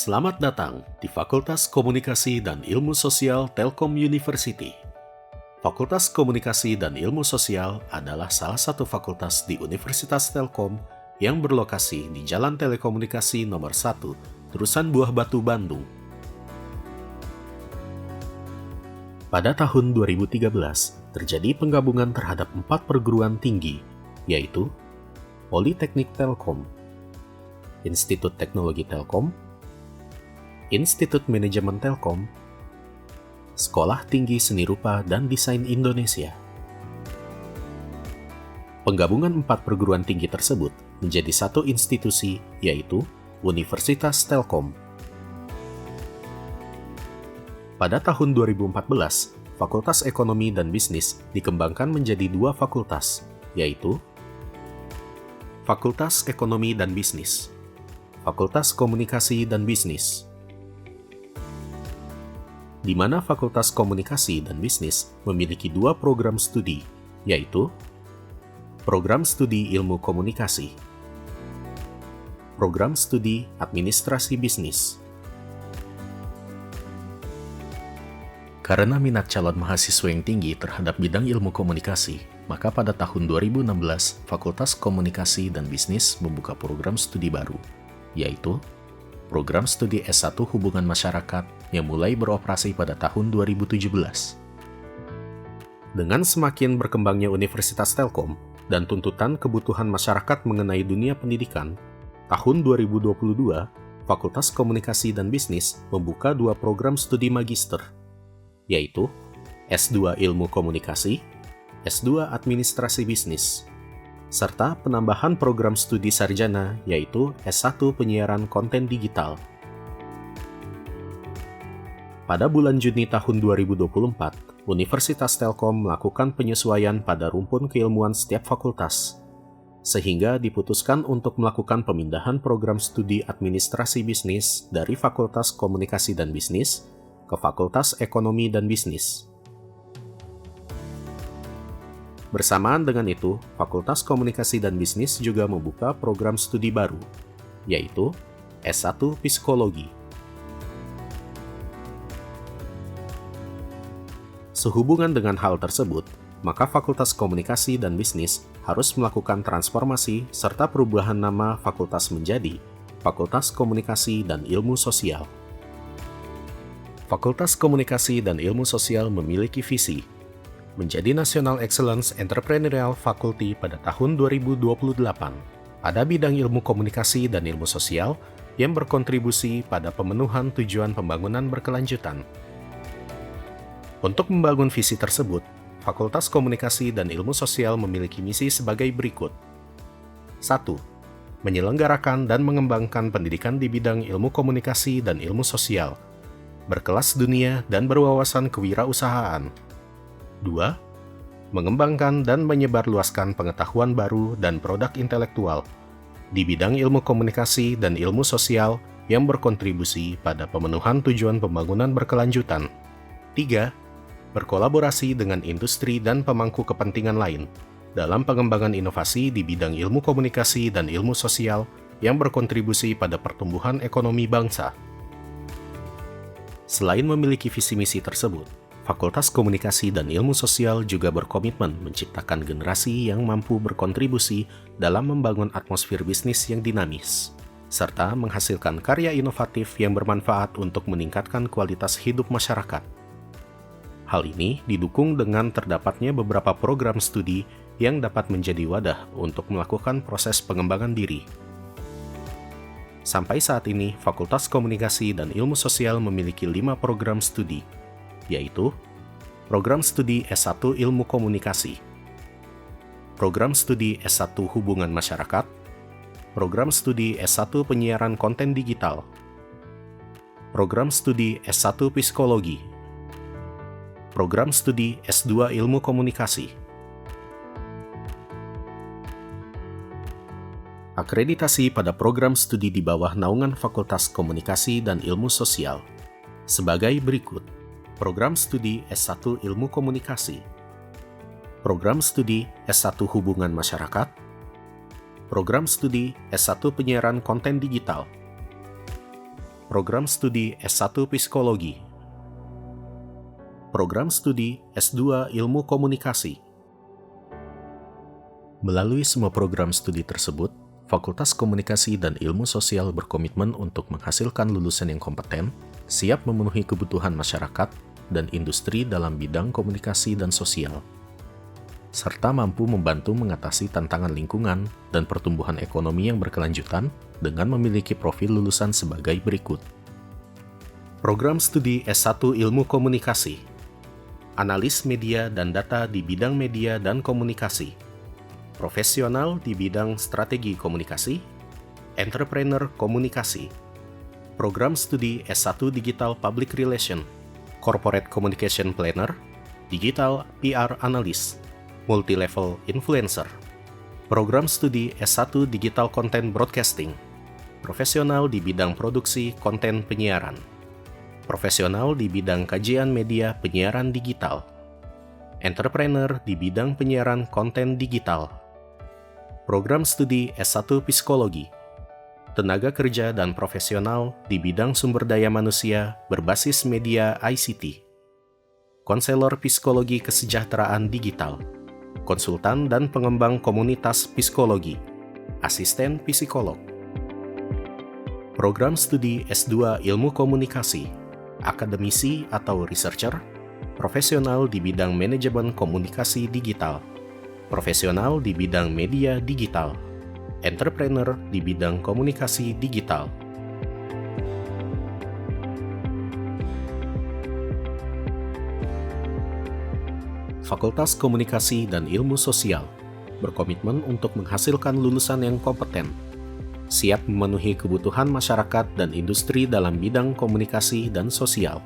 Selamat datang di Fakultas Komunikasi dan Ilmu Sosial Telkom University. Fakultas Komunikasi dan Ilmu Sosial adalah salah satu fakultas di Universitas Telkom yang berlokasi di Jalan Telekomunikasi Nomor 1, Terusan Buah Batu, Bandung. Pada tahun 2013, terjadi penggabungan terhadap 4 perguruan tinggi, yaitu Politeknik Telkom, Institut Teknologi Telkom, Institut Manajemen Telkom, Sekolah Tinggi Seni Rupa dan Desain Indonesia. Penggabungan 4 perguruan tinggi tersebut menjadi satu institusi, yaitu Universitas Telkom. Pada tahun 2014, Fakultas Ekonomi dan Bisnis dikembangkan menjadi 2 fakultas, yaitu Fakultas Ekonomi dan Bisnis, Fakultas Komunikasi dan Bisnis, di mana Fakultas Komunikasi dan Bisnis memiliki 2 program studi, yaitu Program Studi Ilmu Komunikasi, Program Studi Administrasi Bisnis. Karena minat calon mahasiswa yang tinggi terhadap bidang ilmu komunikasi, maka pada tahun 2016, Fakultas Komunikasi dan Bisnis membuka program studi baru, yaitu Program Studi S1 Hubungan Masyarakat yang mulai beroperasi pada tahun 2017. Dengan semakin berkembangnya Universitas Telkom dan tuntutan kebutuhan masyarakat mengenai dunia pendidikan, tahun 2022, Fakultas Komunikasi dan Bisnis membuka 2 program studi magister, yaitu S2 Ilmu Komunikasi, S2 Administrasi Bisnis, serta penambahan program studi sarjana yaitu S1 Penyiaran Konten Digital. Pada bulan Juni tahun 2024, Universitas Telkom melakukan penyesuaian pada rumpun keilmuan setiap fakultas, sehingga diputuskan untuk melakukan pemindahan program studi Administrasi Bisnis dari Fakultas Komunikasi dan Bisnis ke Fakultas Ekonomi dan Bisnis. Bersamaan dengan itu, Fakultas Komunikasi dan Bisnis juga membuka program studi baru, yaitu S1 Psikologi. Sehubungan dengan hal tersebut, maka Fakultas Komunikasi dan Bisnis harus melakukan transformasi serta perubahan nama fakultas menjadi Fakultas Komunikasi dan Ilmu Sosial. Fakultas Komunikasi dan Ilmu Sosial memiliki visi menjadi National Excellence Entrepreneurial Faculty pada tahun 2028 pada bidang ilmu komunikasi dan ilmu sosial yang berkontribusi pada pemenuhan tujuan pembangunan berkelanjutan. Untuk membangun visi tersebut, Fakultas Komunikasi dan Ilmu Sosial memiliki misi sebagai berikut. 1. Menyelenggarakan dan mengembangkan pendidikan di bidang ilmu komunikasi dan ilmu sosial, berkelas dunia dan berwawasan kewirausahaan. 2. Mengembangkan dan menyebarluaskan pengetahuan baru dan produk intelektual di bidang ilmu komunikasi dan ilmu sosial yang berkontribusi pada pemenuhan tujuan pembangunan berkelanjutan. 3. Berkolaborasi dengan industri dan pemangku kepentingan lain dalam pengembangan inovasi di bidang ilmu komunikasi dan ilmu sosial yang berkontribusi pada pertumbuhan ekonomi bangsa. Selain memiliki visi misi tersebut, Fakultas Komunikasi dan Ilmu Sosial juga berkomitmen menciptakan generasi yang mampu berkontribusi dalam membangun atmosfer bisnis yang dinamis, serta menghasilkan karya inovatif yang bermanfaat untuk meningkatkan kualitas hidup masyarakat. Hal ini didukung dengan terdapatnya beberapa program studi yang dapat menjadi wadah untuk melakukan proses pengembangan diri. Sampai saat ini, Fakultas Komunikasi dan Ilmu Sosial memiliki 5 program studi, yaitu Program Studi S1 Ilmu Komunikasi, Program Studi S1 Hubungan Masyarakat, Program Studi S1 Penyiaran Konten Digital, Program Studi S1 Psikologi, Program Studi S2 Ilmu Komunikasi. Akreditasi pada program studi di bawah naungan Fakultas Komunikasi dan Ilmu Sosial sebagai berikut. Program Studi S1 Ilmu Komunikasi, Program Studi S1 Hubungan Masyarakat, Program Studi S1 Penyiaran Konten Digital, Program Studi S1 Psikologi, Program Studi S2 Ilmu Komunikasi. Melalui semua program studi tersebut, Fakultas Komunikasi dan Ilmu Sosial berkomitmen untuk menghasilkan lulusan yang kompeten, siap memenuhi kebutuhan masyarakat dan industri dalam bidang komunikasi dan sosial, serta mampu membantu mengatasi tantangan lingkungan dan pertumbuhan ekonomi yang berkelanjutan dengan memiliki profil lulusan sebagai berikut. Program Studi S1 Ilmu Komunikasi, Analis Media dan Data di bidang media dan komunikasi, Profesional di bidang strategi komunikasi, Entrepreneur Komunikasi, Program Studi S1 Digital Public Relation, Corporate Communication Planner, Digital PR Analyst, Multi-Level Influencer, Program Studi S1 Digital Content Broadcasting, Profesional di bidang produksi konten penyiaran, Profesional di bidang kajian media penyiaran digital, Entrepreneur di bidang penyiaran konten digital, Program Studi S1 Psikologi, Tenaga Kerja dan Profesional di bidang sumber daya manusia berbasis media ICT, Konselor Psikologi Kesejahteraan Digital, Konsultan dan Pengembang Komunitas Psikologi, Asisten Psikolog. Program Studi S2 Ilmu Komunikasi, Akademisi atau Researcher, Profesional di bidang Manajemen Komunikasi Digital, Profesional di bidang Media Digital, Entrepreneur di bidang Komunikasi Digital. Fakultas Komunikasi dan Ilmu Sosial berkomitmen untuk menghasilkan lulusan yang kompeten, siap memenuhi kebutuhan masyarakat dan industri dalam bidang komunikasi dan sosial.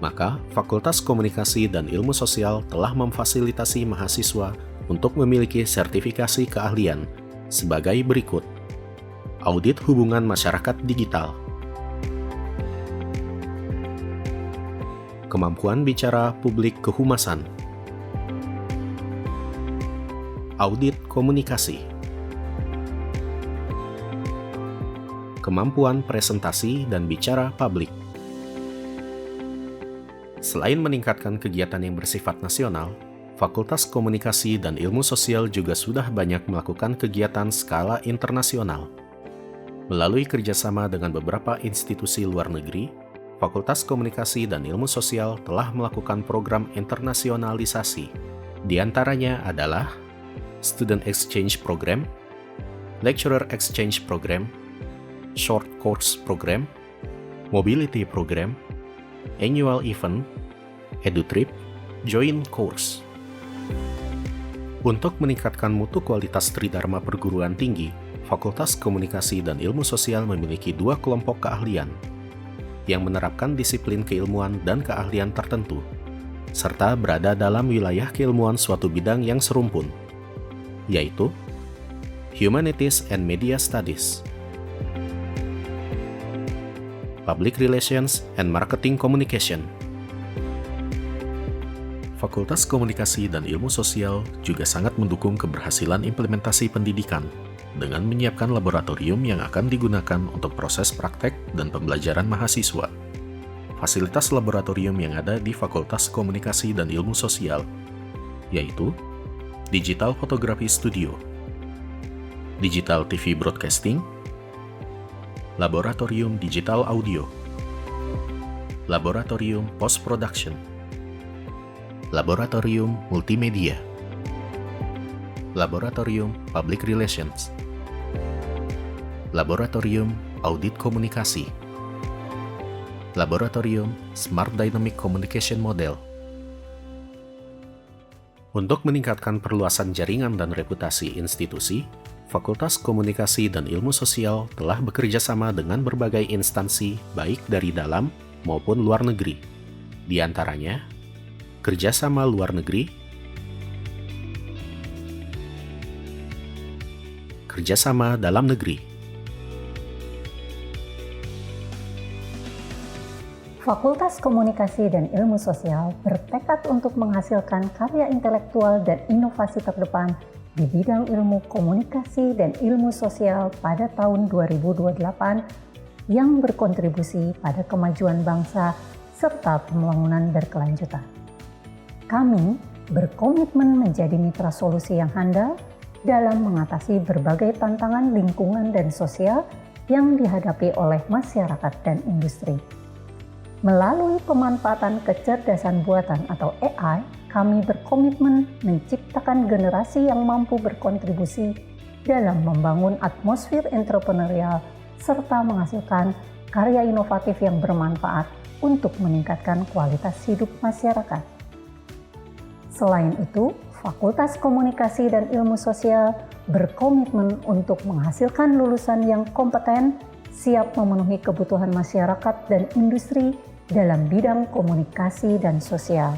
Maka, Fakultas Komunikasi dan Ilmu Sosial telah memfasilitasi mahasiswa untuk memiliki sertifikasi keahlian sebagai berikut: Audit Hubungan Masyarakat Digital, Kemampuan Bicara Publik Kehumasan, Audit Komunikasi, Kemampuan Presentasi dan Bicara Publik. Selain meningkatkan kegiatan yang bersifat nasional, Fakultas Komunikasi dan Ilmu Sosial juga sudah banyak melakukan kegiatan skala internasional. Melalui kerjasama dengan beberapa institusi luar negeri, Fakultas Komunikasi dan Ilmu Sosial telah melakukan program internasionalisasi. Di antaranya adalah Student Exchange Program, Lecturer Exchange Program, Short Course Program, Mobility Program, Annual Event, EduTrip, Joint Course. Untuk meningkatkan mutu kualitas tridharma perguruan tinggi, Fakultas Komunikasi dan Ilmu Sosial memiliki 2 kelompok keahlian yang menerapkan disiplin keilmuan dan keahlian tertentu, serta berada dalam wilayah keilmuan suatu bidang yang serumpun, yaitu Humanities and Media Studies, Public Relations and Marketing Communication. Fakultas Komunikasi dan Ilmu Sosial juga sangat mendukung keberhasilan implementasi pendidikan dengan menyiapkan laboratorium yang akan digunakan untuk proses praktek dan pembelajaran mahasiswa. Fasilitas laboratorium yang ada di Fakultas Komunikasi dan Ilmu Sosial yaitu Digital Photography Studio, Digital TV Broadcasting, Laboratorium Digital Audio, Laboratorium Post Production, Laboratorium Multimedia, Laboratorium Public Relations, Laboratorium Audit Komunikasi, Laboratorium Smart Dynamic Communication Model. Untuk meningkatkan perluasan jaringan dan reputasi institusi, Fakultas Komunikasi dan Ilmu Sosial telah bekerja sama dengan berbagai instansi baik dari dalam maupun luar negeri. Di antaranya, kerjasama luar negeri, kerjasama dalam negeri. Fakultas Komunikasi dan Ilmu Sosial bertekad untuk menghasilkan karya intelektual dan inovasi terdepan di bidang ilmu komunikasi dan ilmu sosial pada tahun 2028 yang berkontribusi pada kemajuan bangsa serta pembangunan berkelanjutan. Kami berkomitmen menjadi mitra solusi yang handal dalam mengatasi berbagai tantangan lingkungan dan sosial yang dihadapi oleh masyarakat dan industri. Melalui pemanfaatan kecerdasan buatan atau AI, kami berkomitmen menciptakan generasi yang mampu berkontribusi dalam membangun atmosfer entrepreneurial serta menghasilkan karya inovatif yang bermanfaat untuk meningkatkan kualitas hidup masyarakat. Selain itu, Fakultas Komunikasi dan Ilmu Sosial berkomitmen untuk menghasilkan lulusan yang kompeten, siap memenuhi kebutuhan masyarakat dan industri dalam bidang komunikasi dan sosial,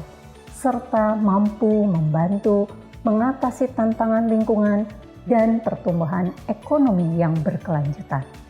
serta mampu membantu mengatasi tantangan lingkungan dan pertumbuhan ekonomi yang berkelanjutan.